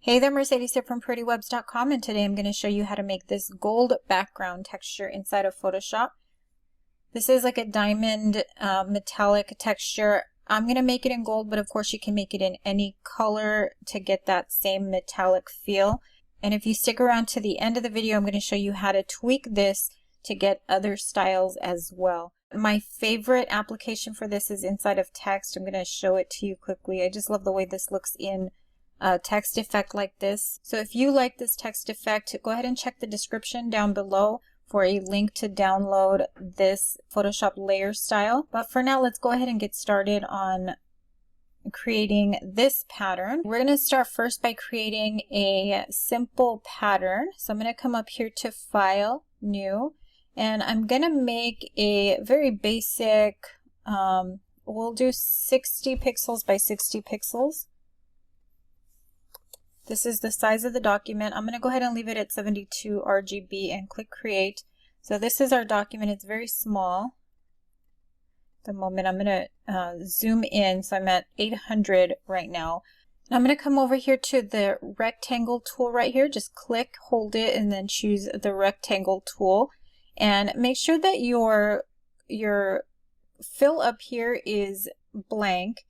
Hey there, Mercedes here from PrettyWebz.com, and today I'm going to show you how to make this gold background texture inside of Photoshop. This is like a diamond metallic texture. I'm going to make it in gold, but of course you can make it in any color to get that same metallic feel. And if you stick around to the end of the video, I'm going to show you how to tweak this to get other styles as well. My favorite application for this is inside of text. I'm going to show it to you quickly. I just love the way this looks in text effect like this. So if you like this text effect, go ahead and check the description down below for a link to download this Photoshop layer style. But for now, let's go ahead and get started on creating this pattern. We're going to start first by creating a simple pattern. So I'm going to come up here to File, New, and I'm going to make a very basic, we'll do 60 pixels by 60 pixels. This is the size of the document. I'm going to go ahead and leave it at 72 RGB and click Create. So this is our document. It's very small. At the moment, I'm going to zoom in. So I'm at 800 right now. And I'm going to come over here to the rectangle tool right here. Just click, hold it, and then choose the rectangle tool. And make sure that your fill up here is blank.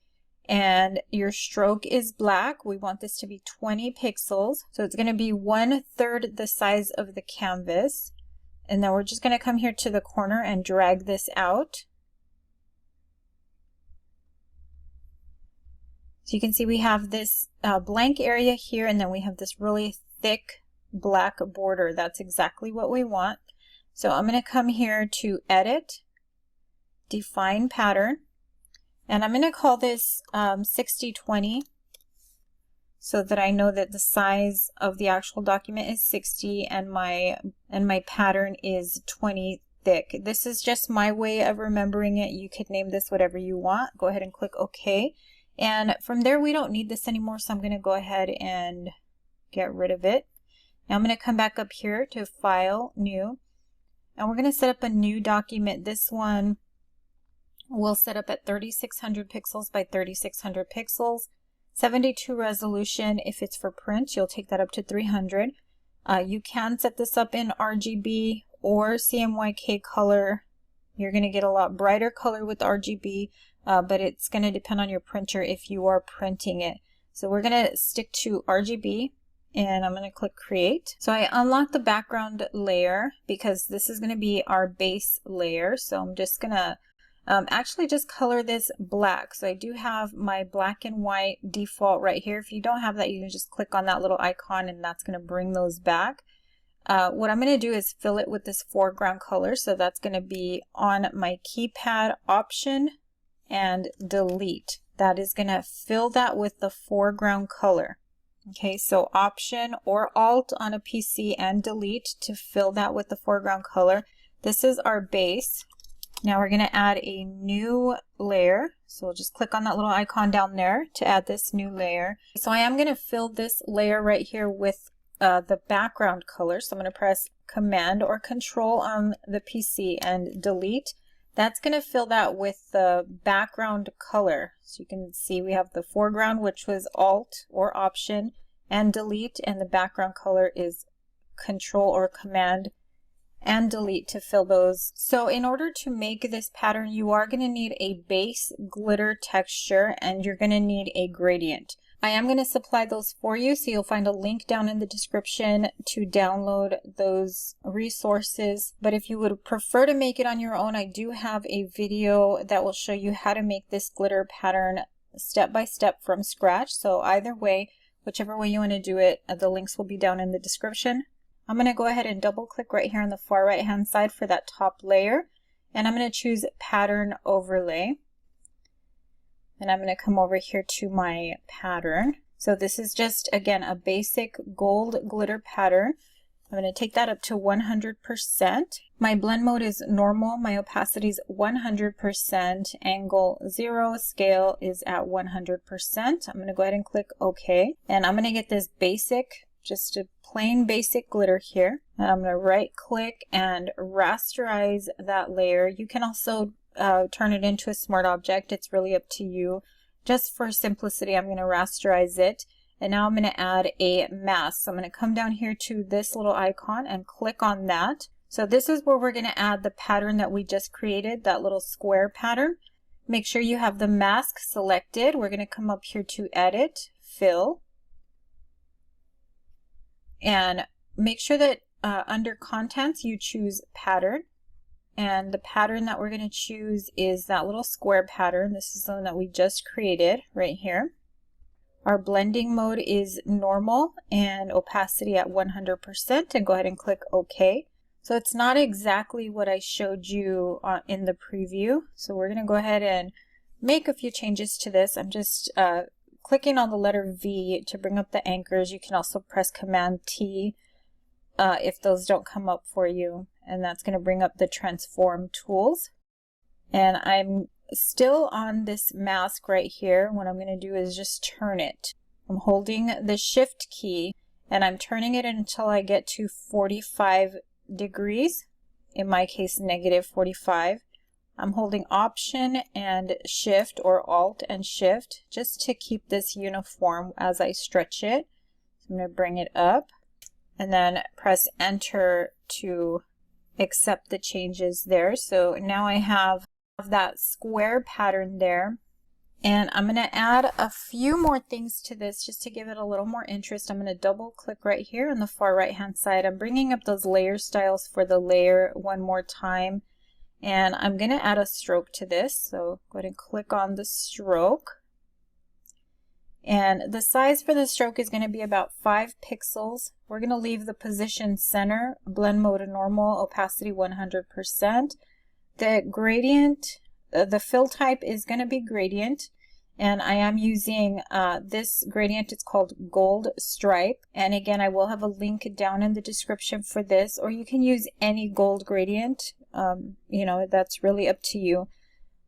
And your stroke is black. We want this to be 20 pixels. So it's going to be 1/3 the size of the canvas. And then we're just going to come here to the corner and drag this out. So you can see we have this blank area here, and then we have this really thick black border. That's exactly what we want. So I'm going to come here to Edit, Define Pattern. And I'm going to call this 60/20 so that I know that the size of the actual document is 60 and my pattern is 20 thick. This is just my way of remembering it. You could name this whatever you want. Go ahead and click OK. And from there, we don't need this anymore, so I'm going to go ahead and get rid of it. Now I'm going to come back up here to File, New, and we're going to set up a new document. This one we'll set up at 3600 pixels by 3600 pixels, 72 resolution. If it's for print, you'll take that up to 300. You can set this up in RGB or CMYK color. You're going to get a lot brighter color with RGB, but it's going to depend on your printer if you are printing it. So we're going to stick to RGB, and I'm going to click Create. So I unlock the background layer because this is going to be our base layer. So I'm just going to actually just color this black. So I do have my black and white default right here. If you don't have that, you can just click on that little icon and that's going to bring those back. What I'm going to do is fill it with this foreground color. So that's going to be on my keypad, Option and Delete. That is going to fill that with the foreground color. Okay, so Option or Alt on a PC and Delete to fill that with the foreground color. This is our base. Now we're going to add a new layer. So we'll just click on that little icon down there to add this new layer. So I am going to fill this layer right here with the background color. So I'm going to press Command or Control on the PC and Delete. That's going to fill that with the background color. So you can see we have the foreground, which was Alt or Option and Delete, and the background color is Control or Command and Delete to fill those. So in order to make this pattern, you are going to need a base glitter texture and you're going to need a gradient. I am going to supply those for you, so you'll find a link down in the description to download those resources. But if you would prefer to make it on your own, I do have a video that will show you how to make this glitter pattern step by step from scratch. So either way, whichever way you want to do it, the links will be down in the description. I'm going to go ahead and double click right here on the far right hand side for that top layer, and I'm going to choose Pattern Overlay, and I'm going to come over here to my pattern. So this is just, again, a basic gold glitter pattern. I'm going to take that up to 100%. My blend mode is normal, my opacity is 100%, angle 0, scale is at 100%. I'm going to go ahead and click OK, and I'm going to get this basic, just a plain basic glitter here. And I'm going to right click and rasterize that layer. You can also turn it into a smart object. It's really up to you. Just for simplicity, I'm going to rasterize it. And now I'm going to add a mask. So I'm going to come down here to this little icon and click on that. So this is where we're going to add the pattern that we just created, that little square pattern. Make sure you have the mask selected. We're going to come up here to Edit, Fill, and make sure that under Contents you choose Pattern. And the pattern that we're going to choose is that little square pattern. This is the one that we just created right here. Our blending mode is normal and opacity at 100%, and go ahead and click OK. So it's not exactly what I showed you in the preview. So we're going to go ahead and make a few changes to this. I'm just clicking on the letter V to bring up the anchors. You can also press Command T if those don't come up for you. And that's going to bring up the transform tools. And I'm still on this mask right here. What I'm going to do is just turn it. I'm holding the Shift key and I'm turning it until I get to 45 degrees. In my case, -45. I'm holding Option and Shift, or Alt and Shift, just to keep this uniform as I stretch it. So I'm going to bring it up and then press Enter to accept the changes there. So now I have that square pattern there, and I'm going to add a few more things to this just to give it a little more interest. I'm going to double click right here on the far right hand side. I'm bringing up those layer styles for the layer one more time, and I'm going to add a stroke to this. So go ahead and click on the stroke, and the size for the stroke is going to be about 5 pixels. We're going to leave the position center, blend mode normal, opacity 100%. The gradient, the fill type is going to be gradient, and I am using this gradient. It's called Gold Stripe, and again I will have a link down in the description for this, or you can use any gold gradient. You know, that's really up to you.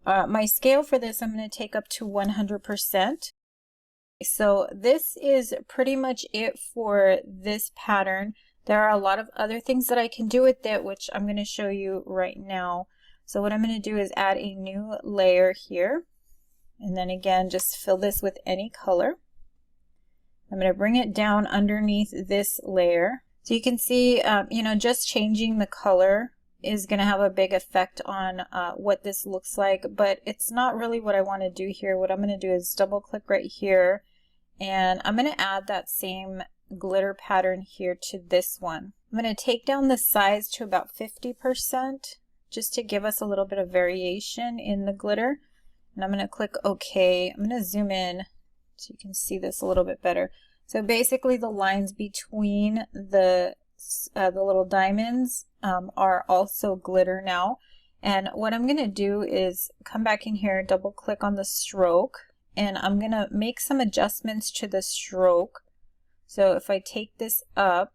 My scale for this I'm going to take up to 100%. So this is pretty much it for this pattern. There are a lot of other things that I can do with it, which I'm going to show you right now. So what I'm going to do is add a new layer here, and then again just fill this with any color. I'm going to bring it down underneath this layer. So you can see, you know, just changing the color is going to have a big effect on what this looks like, but it's not really what I want to do here. What I'm going to do is double click right here, and I'm going to add that same glitter pattern here to this one. I'm going to take down the size to about 50% just to give us a little bit of variation in the glitter, and I'm going to click OK. I'm going to zoom in so you can see this a little bit better. So basically the lines between the little diamonds are also glitter now. And what I'm going to do is come back in here, double click on the stroke, and I'm going to make some adjustments to the stroke. So if I take this up,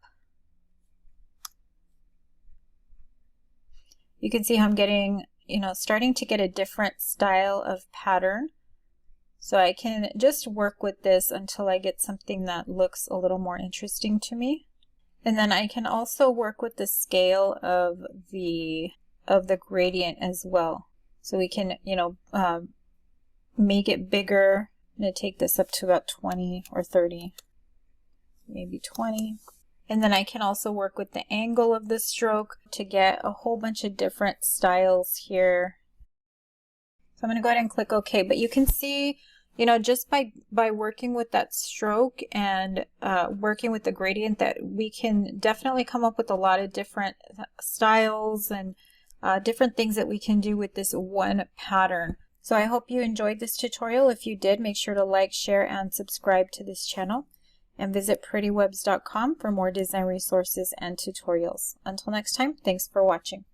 you can see how I'm getting, you know, starting to get a different style of pattern. So I can just work with this until I get something that looks a little more interesting to me. And then I can also work with the scale of the gradient as well. So we can, you know, make it bigger. I'm going to take this up to about 20 or 30, maybe 20. And then I can also work with the angle of the stroke to get a whole bunch of different styles here. So I'm going to go ahead and click OK. But you can see, you know, just by working with that stroke and working with the gradient, that we can definitely come up with a lot of different styles and different things that we can do with this one pattern. So I hope you enjoyed this tutorial. If you did, make sure to like, share, and subscribe to this channel. And visit PrettyWebz.com for more design resources and tutorials. Until next time, thanks for watching.